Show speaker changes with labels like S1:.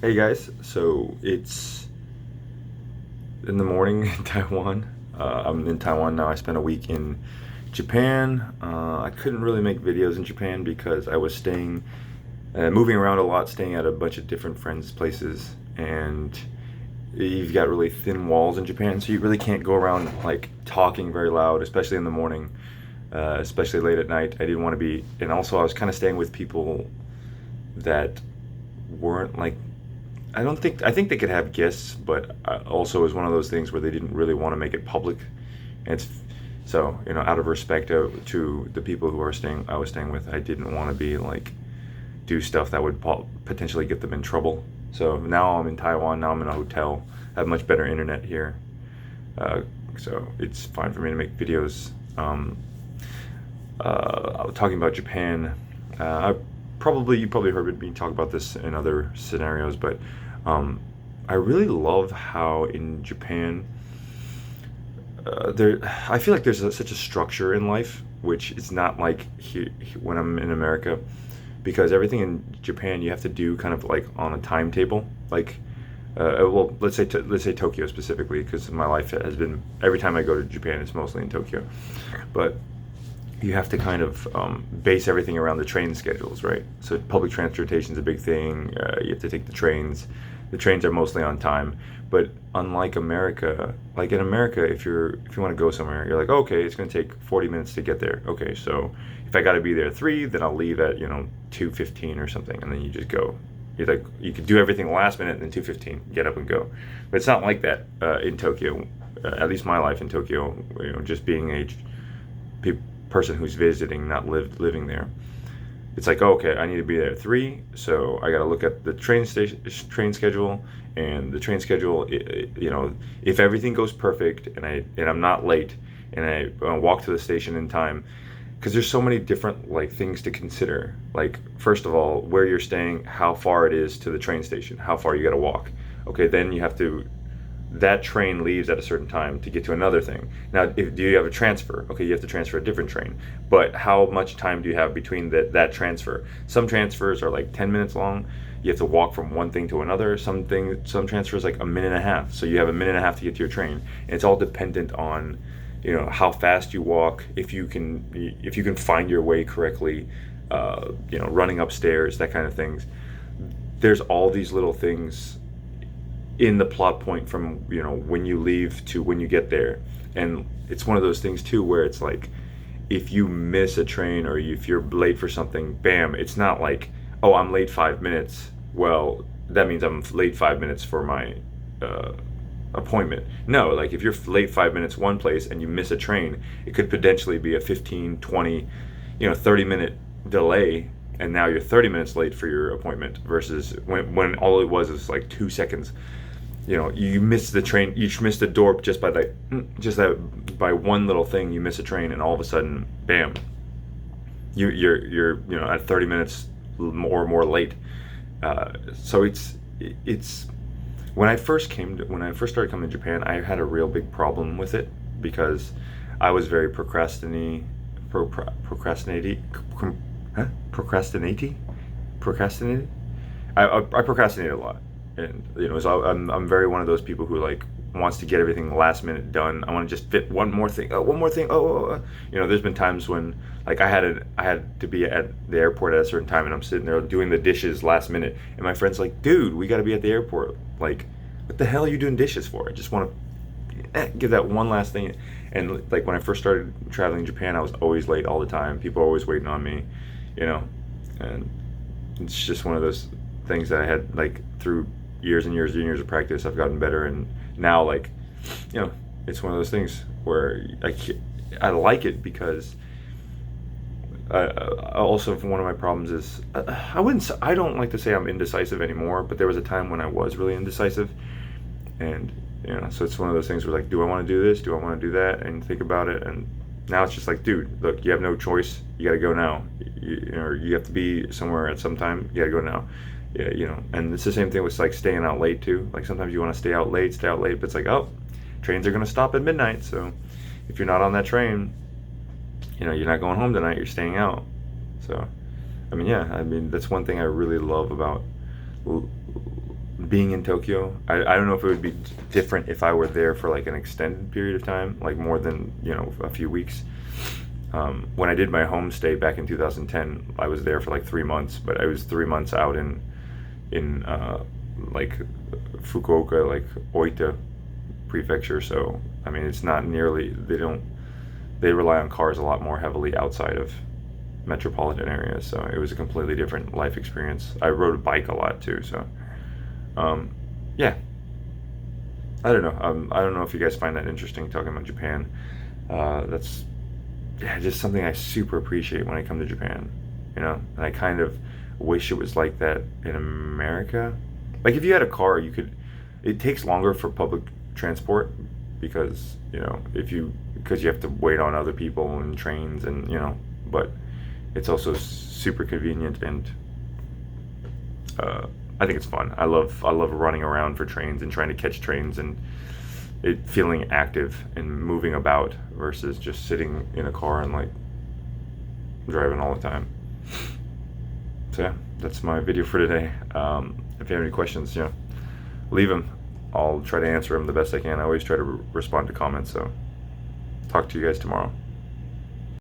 S1: Hey guys, so it's in the morning in Taiwan. I'm in Taiwan now. I spent a week in Japan. I couldn't really make videos in Japan because I was moving around a lot, staying at a bunch of different friends' places, and you've got really thin walls in Japan, so you really can't go around like talking very loud, especially in the morning, especially late at night. I didn't want to be, and also I was kind of staying with people that weren't like I think they could have guests, but also it was one of those things where they didn't really want to make it public. And it's so out of respect to the people who I was staying with, I didn't want to be like do stuff that would potentially get them in trouble. So now I'm in Taiwan. Now I'm in a hotel. I have much better internet here, uh, so it's fine for me to make videos. Talking about Japan, you probably heard me talk about this in other scenarios, but um, I really love how in Japan I feel like there's such a structure in life, which is not like here when I'm in America, because everything in Japan you have to do kind of like on a timetable. Like, well, let's say Tokyo specifically, because my life has been every time I go to Japan, it's mostly in Tokyo, but you have to kind of base everything around the train schedules, right? So public transportation is a big thing. You have to take the trains. The trains are mostly on time, but unlike America, like in America, if you want to go somewhere, you're like, okay, it's going to take 40 minutes to get there. Okay, so if I got to be there at 3, then I'll leave at 2:15 or something, and then you just go. You could do everything last minute, and then 2:15, get up and go. But it's not like that in Tokyo. At least my life in Tokyo, just being a person who's visiting, not living there. It's like, oh, okay, I need to be there at 3, so I got to look at the train schedule, and the train schedule. If everything goes perfect, and I'm not late, and I walk to the station in time, because there's so many different like things to consider. Like, first of all, where you're staying, how far it is to the train station, how far you got to walk. Okay, then you have to that train leaves at a certain time to get to another thing. Now, do you have a transfer? Okay, you have to transfer a different train. But how much time do you have between that transfer? Some transfers are like 10 minutes long. You have to walk from one thing to another. Some transfers like a minute and a half. So you have a minute and a half to get to your train. And it's all dependent on, how fast you walk, if you can find your way correctly, running upstairs, that kind of things. There's all these little things in the plot point from when you leave to when you get there, and it's one of those things too where it's like if you miss a train or if you're late for something, bam, it's not like, oh, I'm late 5 minutes, well, that means I'm late 5 minutes for my uh, appointment. No, like if you're late 5 minutes one place and you miss a train, it could potentially be a 15, 20, 30-minute delay, and now you're 30 minutes late for your appointment versus when all it was is like 2 seconds. You miss the train, you miss the door just by by one little thing. You miss a train, and all of a sudden, bam, you're at 30 minutes more or more late. So it's when I first started coming to Japan, I had a real big problem with it because I was very procrastinating, procrastinated. I procrastinate a lot, and so I'm very one of those people who like wants to get everything last minute done. I want to just fit one more thing. One more thing. There's been times when like I had to be at the airport at a certain time, and I'm sitting there doing the dishes last minute, and my friend's like, "Dude, we got to be at the airport. Like, what the hell are you doing dishes for? I just want to give that one last thing." And like when I first started traveling in Japan, I was always late all the time. People were always waiting on me, and it's just one of those things that I had like through years and years and years of practice. I've gotten better, and now like it's one of those things where I like it because also one of my problems is I don't like to say I'm indecisive anymore, but there was a time when I was really indecisive, and so it's one of those things where like, do I want to do this, do I want to do that, and think about it. And now it's just like, dude, look, you have no choice, you got to go now. You have to be somewhere at some time, you got to go now. Yeah, and it's the same thing with like staying out late too. Like sometimes you want to stay out late, but it's like, oh, trains are going to stop at midnight, so if you're not on that train, you're not going home tonight, you're staying out. So I mean, yeah, that's one thing I really love about being in Tokyo. I don't know if it would be different if I were there for like an extended period of time, like more than, a few weeks. When I did my homestay back in 2010, I was there for like 3 months, but I was 3 months out in like Fukuoka, like Oita prefecture. So I mean, it's not nearly, they rely on cars a lot more heavily outside of metropolitan areas. So it was a completely different life experience. I rode a bike a lot too. So yeah, I don't know. I don't know if you guys find that interesting talking about Japan. That's, yeah, just something I super appreciate when I come to Japan, and I kind of wish it was like that in America. Like if you had a car, it takes longer for public transport because, because you have to wait on other people and trains and, but it's also super convenient and, I think it's fun. I love running around for trains and trying to catch trains and feeling active and moving about versus just sitting in a car and like driving all the time. So yeah, that's my video for today. If you have any questions, leave them. I'll try to answer them the best I can. I always try to respond to comments. So talk to you guys tomorrow.